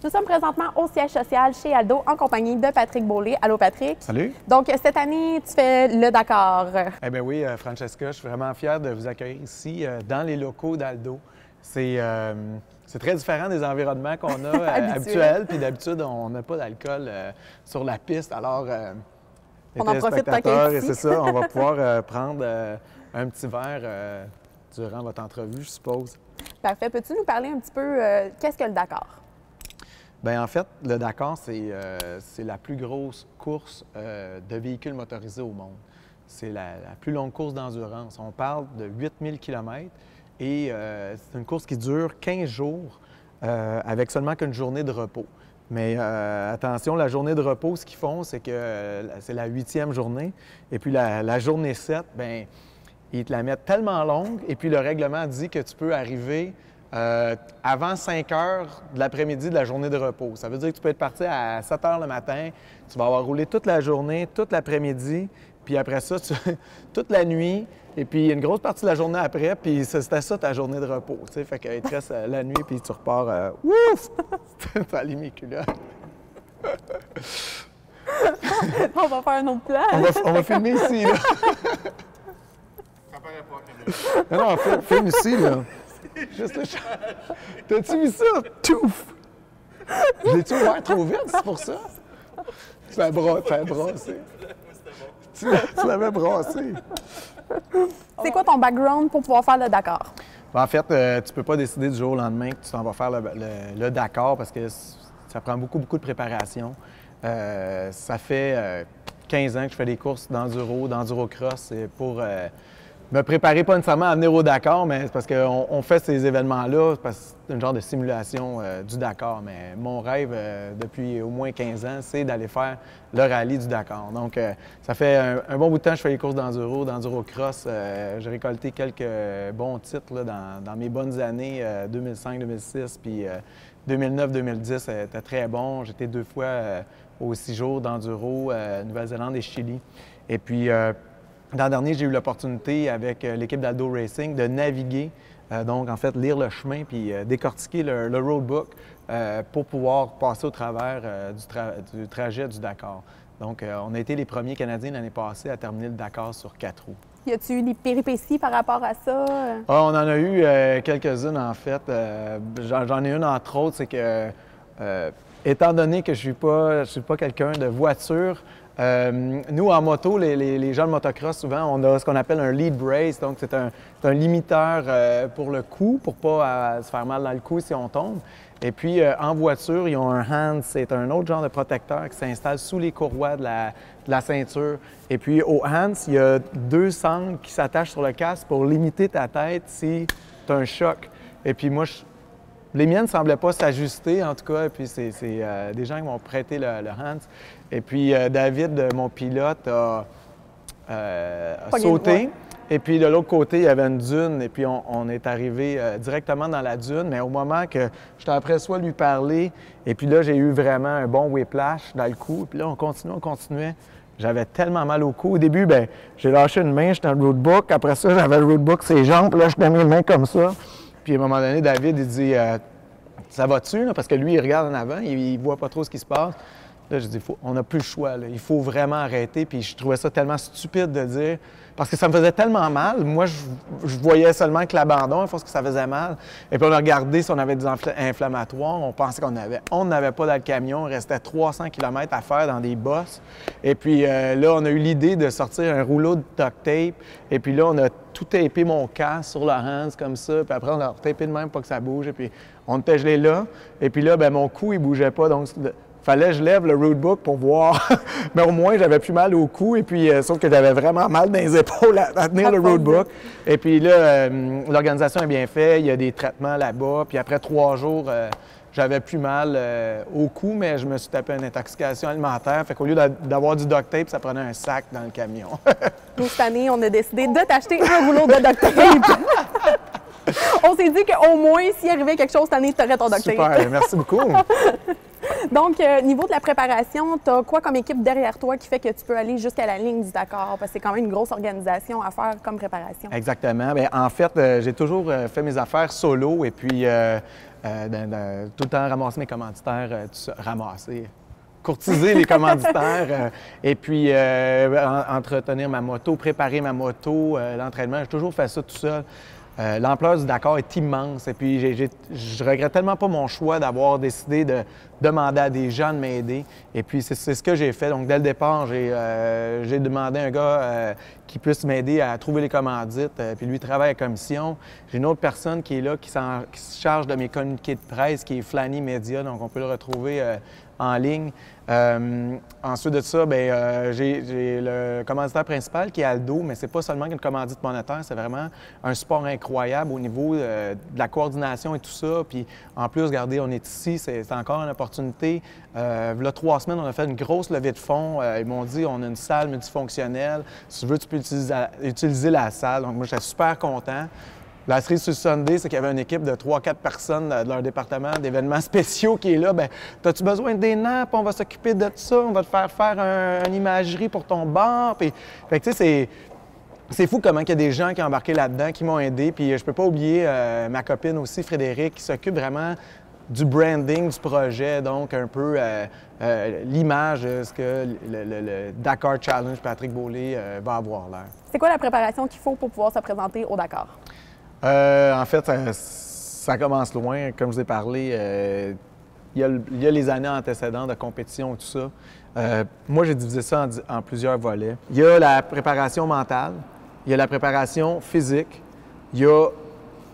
Nous sommes présentement au siège social chez Aldo en compagnie de Patrick Beaulieu. Allô, Patrick. Salut. Donc, cette année, tu fais le Dakar. Eh bien oui, Francesca, je suis vraiment fier de vous accueillir ici dans les locaux d'Aldo. C'est très différent des environnements qu'on a habituels. Puis d'habitude, on n'a pas d'alcool sur la piste. Alors, on en profite tant et c'est ça, on va pouvoir prendre un petit verre durant votre entrevue, je suppose. Parfait. Peux-tu nous parler un petit peu, qu'est-ce que le Dakar? Bien, en fait, le Dakar, c'est la plus grosse course de véhicules motorisés au monde. C'est la plus longue course d'endurance. On parle de 8000 km et c'est une course qui dure 15 jours avec seulement qu'une journée de repos. Mais attention, la journée de repos, ce qu'ils font, c'est que c'est la 8e journée. Et puis la journée 7, bien, ils te la mettent tellement longue. Et puis le règlement dit que tu peux arriver avant 5 heures de l'après-midi de la journée de repos. Ça veut dire que tu peux être parti à 7 heures le matin, tu vas avoir roulé toute la journée, toute l'après-midi, puis après ça, toute la nuit, et puis une grosse partie de la journée après, puis c'était ça ta journée de repos. Tu sais, fait qu'il te reste la nuit, puis tu repars, ouf! T'as les mes culottes. On va faire un autre plan. On va filmer ici, là. Non, filme ici, là. Juste le chat. T'as-tu vu ça? Touf! Je l'ai-tu ouvert trop vite, c'est pour ça? Tu l'as brassé. Tu l'avais brassé. C'est quoi ton background pour pouvoir faire le Dakar? En fait, tu peux pas décider du jour au lendemain que tu t'en vas faire le Dakar parce que ça prend beaucoup de préparation. Ça fait 15 ans que je fais des courses d'enduro-cross pour me préparer pas nécessairement à venir au Dakar, mais c'est parce qu'on fait ces événements-là, parce que c'est une genre de simulation du Dakar. Mais mon rêve depuis au moins 15 ans, c'est d'aller faire le rallye du Dakar. Donc, ça fait un bon bout de temps que je fais les courses d'enduro-cross. J'ai récolté quelques bons titres là, dans mes bonnes années 2005-2006, puis 2009-2010, c'était très bon. J'étais 2 fois aux 6 jours d'enduro, Nouvelle-Zélande et Chili. Et puis, l'an dernier, j'ai eu l'opportunité avec l'équipe d'Aldo Racing de naviguer, donc en fait lire le chemin puis décortiquer le roadbook pour pouvoir passer au travers du trajet du Dakar. Donc, on a été les premiers Canadiens l'année passée à terminer le Dakar sur 4 roues. Y a-tu eu des péripéties par rapport à ça? Ah, on en a eu quelques-unes en fait. J'en ai une entre autres, c'est que étant donné que je suis pas quelqu'un de voiture, nous, en moto, les gens de motocross, souvent, on a ce qu'on appelle un lead brace. Donc, c'est un limiteur pour le cou, pour pas se faire mal dans le cou si on tombe. Et puis, en voiture, ils ont un hand, c'est un autre genre de protecteur qui s'installe sous les courroies de la ceinture. Et puis, au hands, il y a 2 sangles qui s'attachent sur le casque pour limiter ta tête si tu as un choc. Et puis, moi, les miennes ne semblaient pas s'ajuster, en tout cas. Et puis, c'est des gens qui m'ont prêté le hands. Et puis, David, mon pilote, a sauté. Et puis, de l'autre côté, il y avait une dune. Et puis, on est arrivé directement dans la dune. Mais au moment que j'étais après soi lui parler, et puis là, j'ai eu vraiment un bon whiplash dans le cou. Puis là, on continuait. J'avais tellement mal au cou. Au début, bien, j'ai lâché une main, j'étais dans le roadbook. Après ça, j'avais le roadbook, ses jambes. Là, je tenais mes mains comme ça. Puis, à un moment donné, David, il dit ça va-tu? Parce que lui, il regarde en avant, il voit pas trop ce qui se passe. Là, je dis, on n'a plus le choix. Là. Il faut vraiment arrêter. Puis je trouvais ça tellement stupide de dire, parce que ça me faisait tellement mal. Moi, je voyais seulement que l'abandon, il faut que ça faisait mal. Et puis on a regardé si on avait des inflammatoires. On pensait on n'avait pas dans le camion. Il restait 300 km à faire dans des bosses. Et puis là, on a eu l'idée de sortir un rouleau de duct tape. Et puis là, on a tout tapé mon casque sur le hands comme ça. Puis après, on a tapé de même pour que ça bouge. Et puis on était gelé là. Et puis là, bien, mon cou, il bougeait pas. Donc, fallait que je lève le roadbook pour voir. Mais au moins, j'avais plus mal au cou. Et puis, sauf que j'avais vraiment mal dans les épaules à tenir le roadbook. Et puis là, l'organisation est bien faite. Il y a des traitements là-bas. Puis après 3 jours, j'avais plus mal au cou, mais je me suis tapé une intoxication alimentaire. Fait qu'au lieu d'avoir du duct tape, ça prenait un sac dans le camion. Nous, cette année, on a décidé de t'acheter un rouleau de duct tape. On s'est dit qu'au moins, s'il arrivait quelque chose cette année, tu aurais ton duct tape. Super, merci beaucoup. Donc, niveau de la préparation, tu as quoi comme équipe derrière toi qui fait que tu peux aller jusqu'à la ligne du Dakar? Parce que c'est quand même une grosse organisation à faire comme préparation. Exactement. Bien, en fait, j'ai toujours fait mes affaires solo et puis tout le temps ramasser mes commanditaires, ramasser, courtiser les commanditaires et puis entretenir ma moto, préparer ma moto, l'entraînement. J'ai toujours fait ça tout seul. L'ampleur du Dakar est immense et puis je regrette tellement pas mon choix d'avoir décidé de demander à des gens de m'aider. Et puis c'est ce que j'ai fait. Donc dès le départ, j'ai demandé à un gars qui puisse m'aider à trouver les commandites. Puis lui travaille à commission. J'ai une autre personne qui est là, qui se charge de mes communiqués de presse, qui est Flanny Media. Donc on peut le retrouver en ligne. Ensuite de ça, j'ai le commanditaire principal qui est Aldo, mais c'est pas seulement une commandite monétaire, c'est vraiment un support incroyable au niveau de la coordination et tout ça. Puis en plus, regardez, on est ici, c'est encore une opportunité. Là, 3 semaines, on a fait une grosse levée de fonds. Ils m'ont dit, on a une salle multifonctionnelle. Si tu veux, tu peux utiliser la salle. Donc moi, j'étais super content. La cerise sur le Sunday, c'est qu'il y avait une équipe de 3-4 personnes de leur département d'événements spéciaux qui est là. Bien, as-tu besoin des nappes? On va s'occuper de ça. On va te faire une imagerie pour ton bar. Puis, fait que, tu sais, c'est fou comment il y a des gens qui ont embarqué là-dedans, qui m'ont aidé. Puis je peux pas oublier ma copine aussi, Frédéric, qui s'occupe vraiment du branding du projet, donc un peu l'image de ce que le Dakar Challenge Patrick Beaulieu va avoir l'air. C'est quoi la préparation qu'il faut pour pouvoir se présenter au Dakar? En fait, ça commence loin. Comme je vous ai parlé, il y a les années antécédentes de compétition et tout ça. Moi, j'ai divisé ça en plusieurs volets. Il y a la préparation mentale, il y a la préparation physique, il y a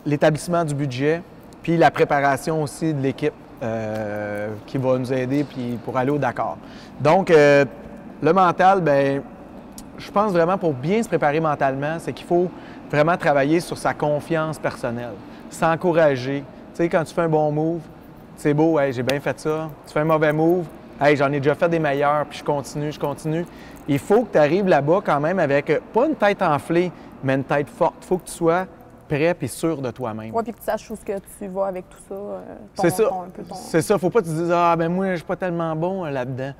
l'établissement du budget, puis la préparation aussi de l'équipe qui va nous aider puis pour aller au Dakar. Donc, le mental, bien, je pense vraiment pour bien se préparer mentalement, c'est qu'il faut vraiment travailler sur sa confiance personnelle, s'encourager. Tu sais, quand tu fais un bon move, c'est beau, hey, j'ai bien fait ça. Tu fais un mauvais move, hey, j'en ai déjà fait des meilleurs, puis je continue. Il faut que tu arrives là-bas quand même avec, pas une tête enflée, mais une tête forte. Il faut que tu sois prêt et sûr de toi-même. Oui, puis que tu saches où ce que tu vas avec tout ça. C'est ça. C'est ça. Faut pas te dire, ah, ben moi, je suis pas tellement bon là-dedans.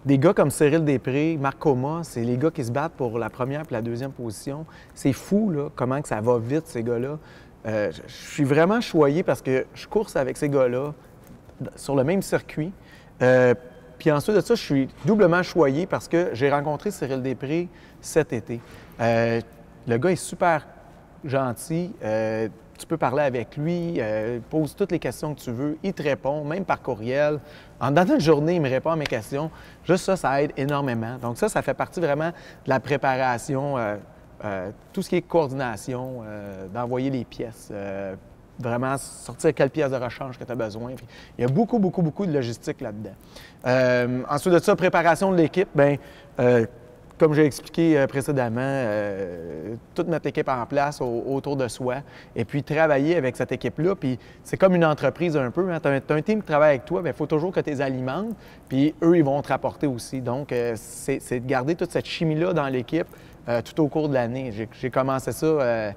Des gars comme Cyril Després, Marc Coma, c'est les gars qui se battent pour la première et la deuxième position. C'est fou, là, comment que ça va vite, ces gars-là. Je suis vraiment choyé parce que je course avec ces gars-là sur le même circuit. Puis ensuite de ça, je suis doublement choyé parce que j'ai rencontré Cyril Després cet été. Le gars est super gentil. Tu peux parler avec lui, pose toutes les questions que tu veux, il te répond, même par courriel. En dans une journée, il me répond à mes questions. Juste ça, ça aide énormément. Donc ça fait partie vraiment de la préparation, tout ce qui est coordination, d'envoyer les pièces, vraiment sortir quelle pièce de rechange que tu as besoin. Puis, il y a beaucoup de logistique là-dedans. Ensuite de ça, préparation de l'équipe, bien, comme j'ai expliqué précédemment, toute notre équipe en place autour de soi et puis travailler avec cette équipe-là. Puis c'est comme une entreprise un peu. Hein? Tu as un team qui travaille avec toi, il faut toujours que tu les alimentes, puis eux, ils vont te rapporter aussi. Donc, c'est de garder toute cette chimie-là dans l'équipe tout au cours de l'année. J'ai commencé ça...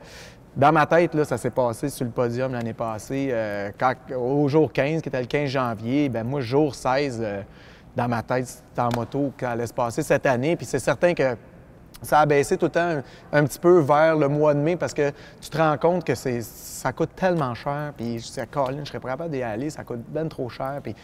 dans ma tête, là, ça s'est passé sur le podium l'année passée. Au jour 15, qui était le 15 janvier, bien moi, jour 16... dans ma tête, c'était en moto qu'elle allait se passer cette année. Puis c'est certain que ça a baissé tout le temps un petit peu vers le mois de mai parce que tu te rends compte que ça coûte tellement cher. Puis je disais, Colin, je serais pas capable d'y aller, ça coûte bien trop cher. Puis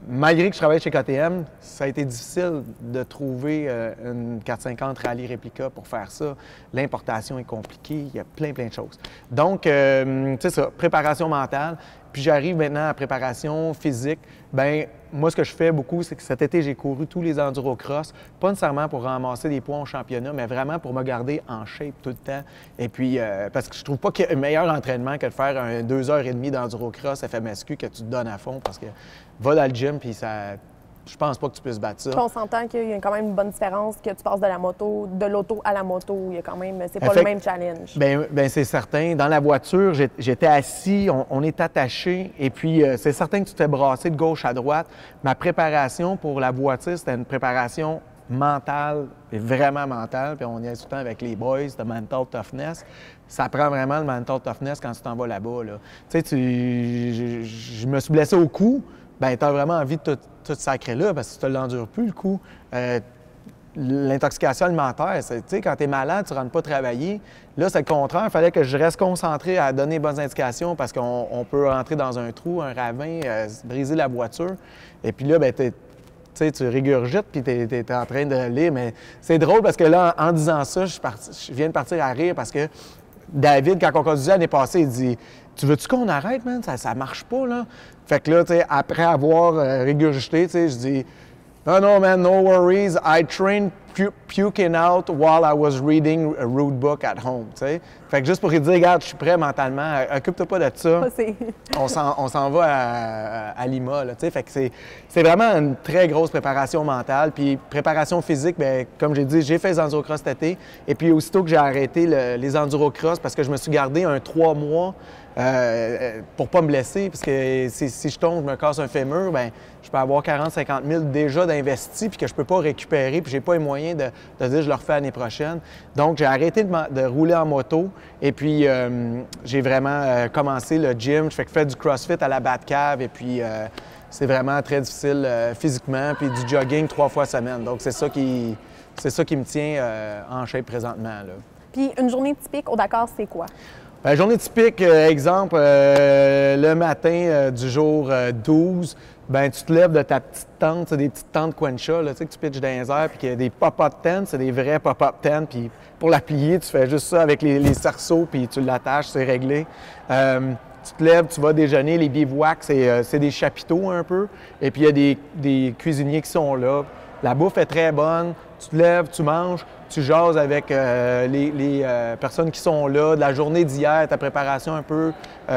malgré que je travaille chez KTM, ça a été difficile de trouver une 450 Rallye Replica pour faire ça. L'importation est compliquée, il y a plein de choses. Donc, c'est ça, préparation mentale. Puis j'arrive maintenant à la préparation physique. Bien, moi, ce que je fais beaucoup, c'est que cet été, j'ai couru tous les enduro-cross, pas nécessairement pour ramasser des points au championnat, mais vraiment pour me garder en shape tout le temps. Et puis, parce que je trouve pas qu'il y a un meilleur entraînement que de faire un 2h30 d'enduro-cross FMSQ que tu te donnes à fond, parce que va dans le gym, puis ça... Je pense pas que tu puisses battre ça. On s'entend qu'il y a quand même une bonne différence que tu passes de l'auto à la moto. Il y a quand même, c'est pas le même challenge. Bien, c'est certain. Dans la voiture, j'étais assis, on est attaché, et puis c'est certain que tu t'es brassé de gauche à droite. Ma préparation pour la voiture, c'était une préparation mentale, et vraiment mentale, puis on y est tout le temps avec les boys de mental toughness. Ça prend vraiment le mental toughness quand tu t'en vas là-bas. Là. Tu sais, je me suis blessé au cou. ben tu as vraiment envie de tout sacrer là parce que tu ne l'endures plus le coup. L'intoxication alimentaire, tu sais, quand tu es malade, tu ne rentres pas travailler. Là, c'est le contraire. Il fallait que je reste concentré à donner les bonnes indications parce qu'on peut rentrer dans un trou, un ravin, briser la voiture. Et puis là, ben, tu régurgites puis tu es en train de lire. Mais c'est drôle parce que là, en disant ça, je viens de partir à rire parce que David, quand on conduisait l'année passée, il dit « Tu veux-tu qu'on arrête, man? Ça marche pas, là. » Fait que là, tu sais, après avoir régurgité, tu sais, je dis « No, man, no worries. I trained puking out while I was reading a rude book at home. » Fait que juste pour lui dire « Regarde, je suis prêt mentalement. Occupe-toi pas de ça. » On s'en va à Lima, là, tu sais. Fait que c'est vraiment une très grosse préparation mentale. Puis préparation physique, bien, comme j'ai dit, j'ai fait les endurocross cet été. Et puis aussitôt que j'ai arrêté les endurocross, parce que je me suis gardé un 3 mois pour pas me blesser, parce que si je tombe, je me casse un fémur, bien, je peux avoir 40-50 000 déjà d'investis, puis que je peux pas récupérer, puis j'ai pas les moyens de dire je le refais l'année prochaine. Donc, j'ai arrêté de rouler en moto, et puis j'ai vraiment commencé le gym. Je fais du CrossFit à la Batcave, et puis c'est vraiment très difficile physiquement, puis du jogging 3 fois semaine. Donc, c'est ça qui me tient en shape présentement, là. Puis, une journée typique au Dakar, c'est quoi? Journée typique, exemple, le matin du jour 12, ben tu te lèves de ta petite tente, c'est des petites tentes Quencha, là, tu sais, que tu pitches dans les airs, puis qu'il y a des pop-up tents, c'est des vrais pop-up tents, puis pour la plier, tu fais juste ça avec les cerceaux, puis tu l'attaches, c'est réglé. Tu te lèves, tu vas déjeuner, les bivouacs, c'est des chapiteaux un peu, et puis il y a des cuisiniers qui sont là. La bouffe est très bonne, tu te lèves, tu manges, tu jases avec les personnes qui sont là, de la journée d'hier, ta préparation un peu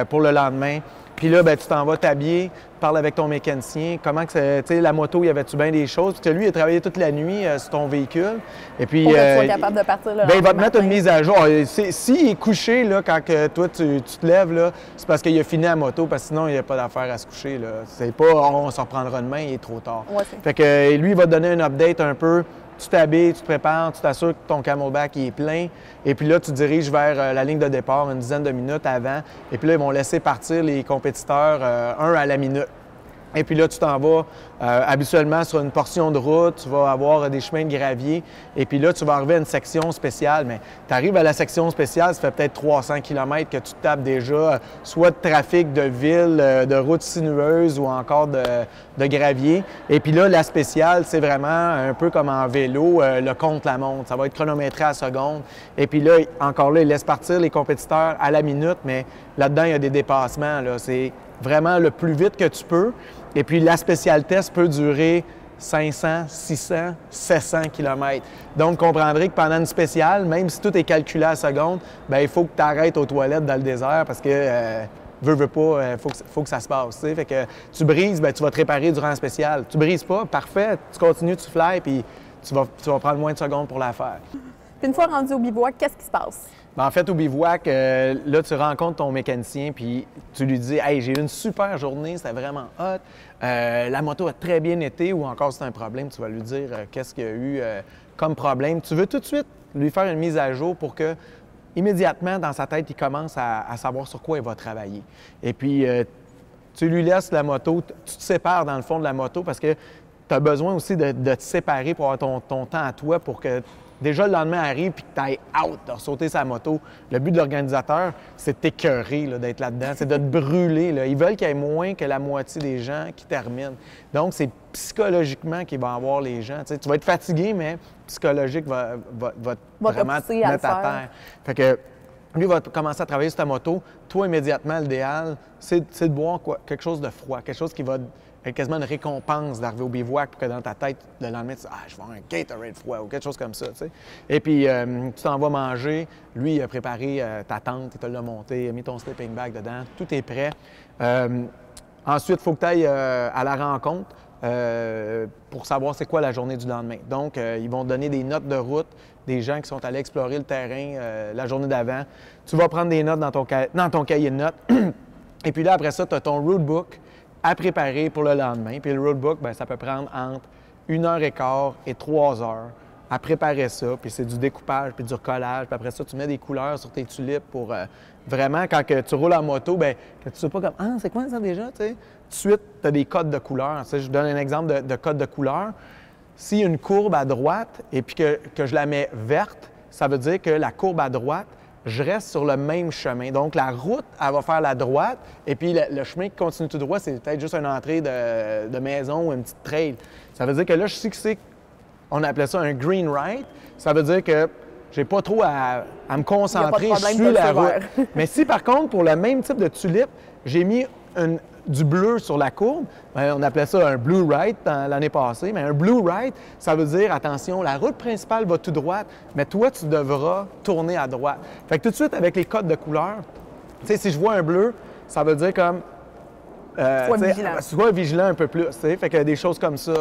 pour le lendemain. Puis là, ben, tu t'en vas t'habiller, parles avec ton mécanicien. Comment que c'est, tu sais, la moto, y avait-tu bien des choses? Parce que lui, il a travaillé toute la nuit sur ton véhicule. Et puis, pour que tu sois capable de partir le ben, il va te mettre matin. une mise à jour. S'il est couché là, quand que toi, tu te lèves, là, c'est parce qu'il a fini la moto, parce que sinon, il n'y a pas d'affaire à se coucher. Là. C'est pas on s'en reprendra demain, il est trop tard. Ouais, fait que lui, il va te donner un update un peu. Tu t'habilles, tu te prépares, tu t'assures que ton camelback il est plein. Et puis là, tu diriges vers la ligne de départ une dizaine de minutes avant. Et puis là, ils vont laisser partir les compétiteurs un à la minute. Et puis là, tu t'en vas habituellement sur une portion de route, tu vas avoir des chemins de gravier. Et puis là, tu vas arriver à une section spéciale. Mais tu arrives à la section spéciale, ça fait peut-être 300 km que tu te tapes déjà, soit de trafic de ville, de routes sinueuses ou encore de gravier. Et puis là, la spéciale, c'est vraiment un peu comme en vélo, le contre-la-montre. Ça va être chronométré à la seconde. Et puis là, encore là, ils laissent partir les compétiteurs à la minute, mais là-dedans, il y a des dépassements. Là. C'est vraiment le plus vite que tu peux. Et puis, la spécial test peut durer 500, 600, 700 km. Donc, vous comprendrez que pendant une spéciale, même si tout est calculé à la seconde, bien, il faut que tu arrêtes aux toilettes dans le désert parce que, veux pas, faut que ça se passe. T'sais. Fait que tu brises, bien, tu vas te réparer durant la spéciale. Tu brises pas, parfait, tu continues, tu fly, puis tu vas prendre moins de secondes pour la faire. Puis une fois rendu au bivouac, qu'est-ce qui se passe? Bien, en fait, au bivouac, là, tu rencontres ton mécanicien, puis tu lui dis « Hey, j'ai eu une super journée, c'était vraiment hot. La moto a très bien été, ou encore c'est un problème, tu vas lui dire qu'est-ce qu'il y a eu comme problème. Tu veux tout de suite lui faire une mise à jour pour que, immédiatement, dans sa tête, il commence à savoir sur quoi il va travailler. Et puis, tu lui laisses la moto, tu te sépares dans le fond de la moto parce que tu as besoin aussi de te séparer pour avoir ton temps à toi pour que déjà le lendemain arrive puis que tu ailles out, de sauter sa moto. Le but de l'organisateur, c'est de t'écœurer d'être là-dedans, c'est de te brûler. Là. Ils veulent qu'il y ait moins que la moitié des gens qui terminent. Donc, c'est psychologiquement qu'ils vont avoir les gens. Tu vas être fatigué, mais psychologique va vraiment te mettre à terre. Fait que lui va commencer à travailler sur ta moto. Toi, immédiatement, l'idéal, c'est de boire quelque chose de froid, quelque chose qui va être quasiment une récompense d'arriver au bivouac pour que dans ta tête, le lendemain, tu dis « Ah, je vais avoir un Gatorade froid » ou quelque chose comme ça. T'sais. Et puis, tu t'en vas manger. Lui, il a préparé ta tente, il te l'a monté, il a mis ton sleeping bag dedans. Tout est prêt. Ensuite, il faut que tu ailles à la rencontre pour savoir c'est quoi la journée du lendemain. Donc, ils vont te donner des notes de route, des gens qui sont allés explorer le terrain la journée d'avant. Tu vas prendre des notes dans ton cahier de notes. Et puis là, après ça, tu as ton route book à préparer pour le lendemain. Puis le roadbook, bien, ça peut prendre entre 1h15 et 3 heures à préparer ça. Puis c'est du découpage, puis du recollage. Puis après ça, tu mets des couleurs sur tes tulipes pour vraiment, quand que tu roules en moto, bien, que tu ne sais pas comme « Ah, c'est quoi ça déjà? » Tu sais, tout de suite, tu as des codes de couleurs. Tu sais, je donne un exemple de code de couleur. S'il y a une courbe à droite et puis que je la mets verte, ça veut dire que la courbe à droite, je reste sur le même chemin. Donc, la route, elle va faire la droite, et puis le chemin qui continue tout droit, c'est peut-être juste une entrée de maison ou une petite trail. Ça veut dire que là, je sais que on appelait ça un green right. Ça veut dire que j'ai pas trop à me concentrer, je suis la route. Mais si, par contre, pour le même type de tulipe, j'ai mis du bleu sur la courbe, bien, on appelait ça un blue right l'année passée, mais un blue right, ça veut dire, attention, la route principale va tout droite, mais toi, tu devras tourner à droite. Fait que tout de suite, avec les codes de couleur, tu sais, si je vois un bleu, ça veut dire comme... sois vigilant un peu plus, t'sais. Fait que des choses comme ça.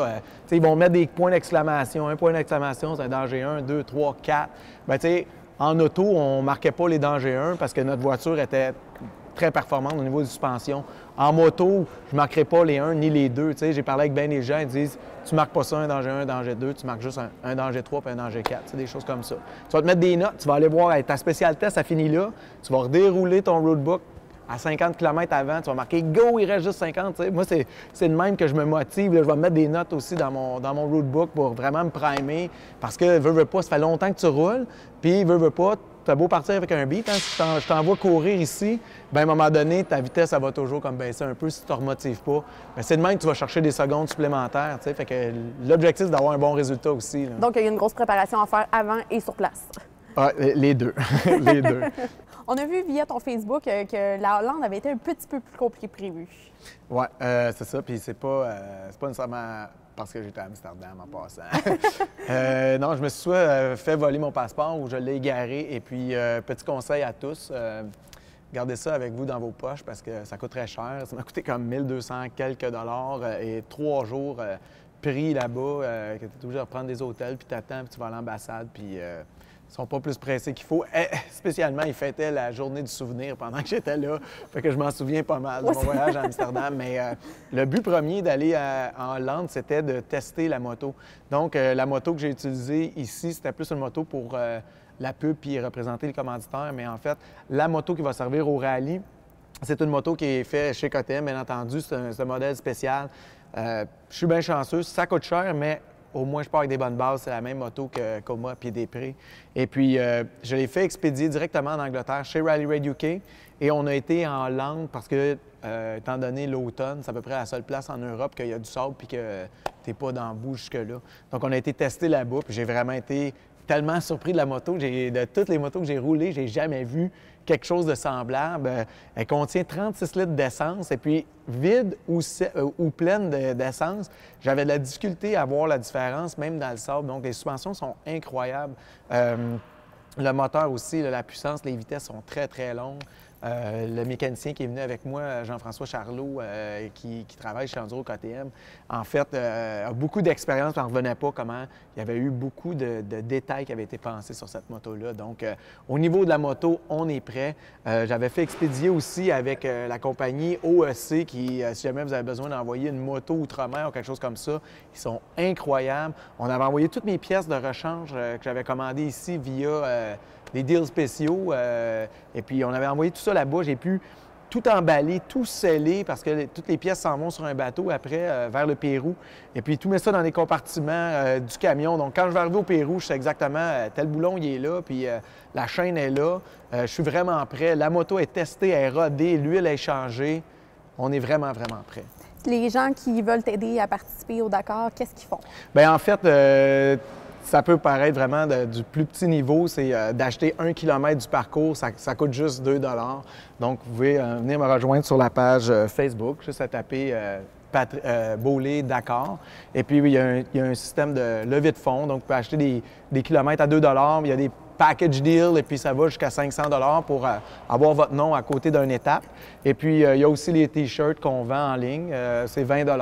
Ils vont mettre des points d'exclamation. Un point d'exclamation, c'est un danger 1, 2, 3, 4. Bien, en auto, on ne marquait pas les dangers 1 parce que notre voiture était très performante au niveau de suspension. En moto, je ne marquerai pas les 1 ni les 2. J'ai parlé avec bien des gens, ils disent tu ne marques pas ça, un danger 1, un danger 2, tu marques juste un danger 3 puis un danger 4. Des choses comme ça. Tu vas te mettre des notes, tu vas aller voir ta spécialité, ça finit là. Tu vas redérouler ton roadbook. À 50 km avant, tu vas marquer « Go, il reste juste 50 ». Moi, c'est de même que je me motive. Là, je vais me mettre des notes aussi dans mon roadbook pour vraiment me primer. Parce que, veux pas, ça fait longtemps que tu roules. Puis, veux pas, tu as beau partir avec un beat. Hein, si je t'envoie courir ici, bien, à un moment donné, ta vitesse, ça va toujours comme baisser un peu si tu ne te remotives pas. C'est de même que tu vas chercher des secondes supplémentaires. Fait que l'objectif, c'est d'avoir un bon résultat aussi. Là. Donc, il y a une grosse préparation à faire avant et sur place. Ah, les deux. Les deux. On a vu via ton Facebook que la Hollande avait été un petit peu plus compliquée que prévu. Oui, c'est ça. Puis c'est pas nécessairement parce que j'étais à Amsterdam en passant. Non, je me suis soit fait voler mon passeport ou je l'ai égaré. Et puis, petit conseil à tous, gardez ça avec vous dans vos poches parce que ça coûte très cher. Ça m'a coûté comme 1200 quelques dollars et 3 jours pris là-bas, que tu es obligé de reprendre des hôtels, puis tu attends, puis tu vas à l'ambassade, puis... Ils sont pas plus pressés qu'il faut. Spécialement, ils fêtaient la journée du souvenir pendant que j'étais là. Fait que je m'en souviens pas mal de mon voyage à Amsterdam. Mais le but premier d'aller en Hollande, c'était de tester la moto. Donc, la moto que j'ai utilisée ici, c'était plus une moto pour la pub puis représenter le commanditaire. Mais en fait, la moto qui va servir au rallye, c'est une moto qui est faite chez KTM, bien entendu. C'est un modèle spécial. Je suis bien chanceux. Ça coûte cher, mais au moins, je pars avec des bonnes bases. C'est la même moto que Coma puis Després. Et puis, je l'ai fait expédier directement en Angleterre chez Rally Raid UK. Et on a été en Hollande parce que, étant donné l'automne, c'est à peu près la seule place en Europe qu'il y a du sable puis que tu n'es pas dans le bout jusque-là. Donc, on a été testé là-bas. Puis j'ai vraiment été tellement surpris de la moto. De toutes les motos que j'ai roulées, j'ai jamais vu quelque chose de semblable. Elle contient 36 litres d'essence et puis vide ou pleine d'essence, j'avais de la difficulté à voir la différence, même dans le sable. Donc, les suspensions sont incroyables. Le moteur aussi, la puissance, les vitesses sont très, très longues. Le mécanicien qui est venu avec moi, Jean-François Charlot, qui travaille chez Enduro KTM, en fait, a beaucoup d'expérience, on n'en revenait pas comment il y avait eu beaucoup de détails qui avaient été pensés sur cette moto-là. Donc, au niveau de la moto, on est prêt. J'avais fait expédier aussi avec la compagnie OEC qui, si jamais vous avez besoin d'envoyer une moto outre-mer ou quelque chose comme ça, ils sont incroyables. On avait envoyé toutes mes pièces de rechange que j'avais commandées ici via des deals spéciaux. Et puis, on avait envoyé tout ça là-bas. J'ai pu tout emballer, tout sceller parce que toutes les pièces s'en vont sur un bateau après vers le Pérou. Et puis, tout mettre ça dans les compartiments du camion. Donc, quand je vais arriver au Pérou, je sais exactement tel boulon, il est là, puis la chaîne est là. Je suis vraiment prêt. La moto est testée, elle est rodée, l'huile est changée. On est vraiment, vraiment prêt. Les gens qui veulent t'aider à participer au Dakar, qu'est-ce qu'ils font? Bien, en fait, ça peut paraître vraiment du plus petit niveau, c'est d'acheter 1 km du parcours, ça coûte juste 2 $. Donc, vous pouvez venir me rejoindre sur la page Facebook, juste à taper Beaulé Dakar. Et puis, il y a un système de levée de fonds, donc vous pouvez acheter des kilomètres à 2 $. Il y a des package deal et puis ça va jusqu'à 500 $ pour avoir votre nom à côté d'une étape. Et puis, il y a aussi les T-shirts qu'on vend en ligne. C'est 20 $.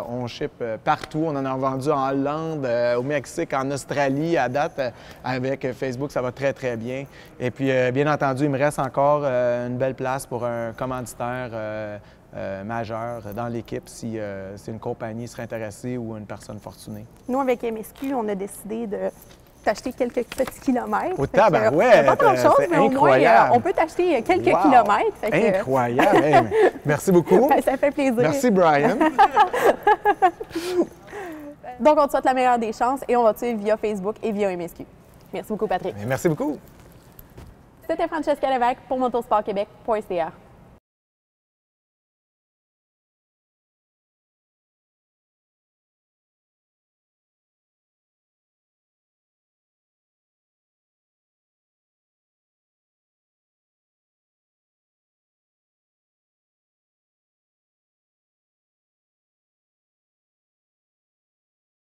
On ship partout. On en a vendu en Hollande, au Mexique, en Australie. À date, avec Facebook, ça va très, très bien. Et puis, bien entendu, il me reste encore une belle place pour un commanditaire majeur dans l'équipe si une compagnie serait intéressée ou une personne fortunée. Nous, avec MSQ, on a décidé de t'acheter quelques petits kilomètres. Au tabarouette, c'est pas grand-chose, c'est mais au moins, incroyable. on peut t'acheter quelques Wow. kilomètres. Fait que, Incroyable! Hey, merci beaucoup. ben, ça fait plaisir. Merci, Brian. Donc, on te souhaite la meilleure des chances et on va te suivre via Facebook et via MSQ. Merci beaucoup, Patrick. Merci beaucoup. C'était Francesca Lévesque pour motorsportquebec.ca.